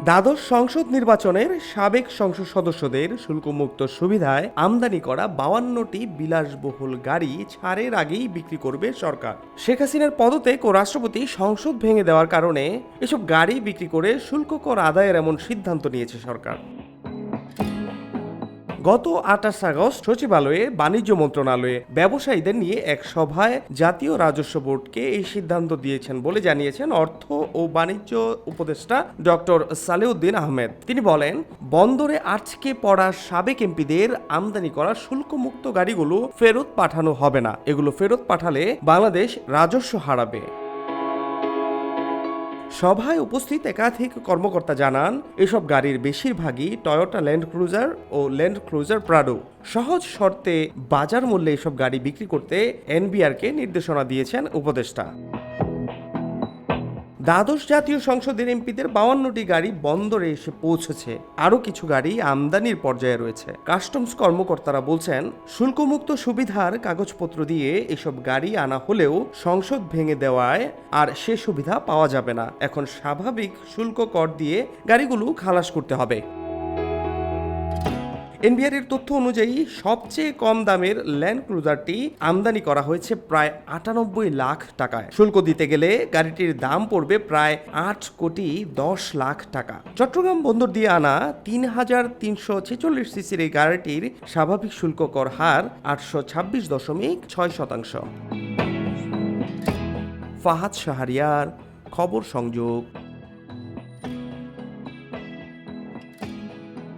দ্বাদশ সংসদ নির্বাচনের সাবেক সংসদ সদস্যদের শুল্কমুক্ত সুবিধায় আমদানি করা 52টি বিলাসবহুল গাড়ি ছাড়ের আগেই বিক্রি করবে সরকার। শেখ হাসিনার পদত্যাগ ও রাষ্ট্রপতি সংসদ ভেঙে দেওয়ার কারণে এসব গাড়ি বিক্রি করে শুল্ক কর আদায়ের এমন সিদ্ধান্ত নিয়েছে সরকার। গত 28 আগস্ট সচিবালয়ে বাণিজ্য মন্ত্রণালয়ে ব্যবসায়ীদের নিয়ে এক সভায় জাতীয় রাজস্ব বোর্ডকে এই সিদ্ধান্ত দিয়েছেন বলে জানিয়েছেন অর্থ ও বাণিজ্য উপদেষ্টা ডক্টর সালেউদ্দিন আহমেদ। তিনি বলেন, বন্দরে আটকে পড়া সাবেক এমপিদের আমদানি করা শুল্কমুক্ত গাড়িগুলো ফেরত পাঠানো হবে না। এগুলো ফেরত পাঠালে বাংলাদেশ রাজস্ব হারাবে। সভায় উপস্থিত একাধিক কর্মকর্তা জানান, এসব গাড়ির বেশিরভাগই টয়োটা ল্যান্ড ক্রুজার ও ল্যান্ড ক্রুজার প্রাডো। সহজ শর্তে বাজার মূল্যে এসব গাড়ি বিক্রি করতে এনবিআরকে নির্দেশনা দিয়েছেন উপদেষ্টা। দ্বাদশ জাতীয় সংসদের এমপিদের 52টি গাড়ি বন্দরে এসে পৌঁছেছে। আরও কিছু গাড়ি আমদানির পর্যায়ে রয়েছে। কাস্টমস কর্মকর্তারা বলছেন, শুল্কমুক্ত সুবিধার কাগজপত্র দিয়ে এসব গাড়ি আনা হলেও সংসদ ভেঙে দেওয়ায় আর সে সুবিধা পাওয়া যাবে না। এখন স্বাভাবিক শুল্ক কর দিয়ে গাড়িগুলো খালাস করতে হবে। এনবিআরের তথ্য অনুযায়ী সবচেয়ে কম দামের ল্যান্ড ক্রুজারটি আমদানি করা হয়েছে প্রায় 98 লাখ টাকায়। শুল্ক দিতে গেলে গাড়িটির দাম পড়বে প্রায় 8 কোটি 10 লাখ টাকা। চট্টগ্রাম বন্দর দিয়ে আনা 3346 সিসির এই গাড়িটির স্বাভাবিক শুল্ক কর হার 826.6%। ফাহাদ শাহরিয়ার, খবর সংযোগ।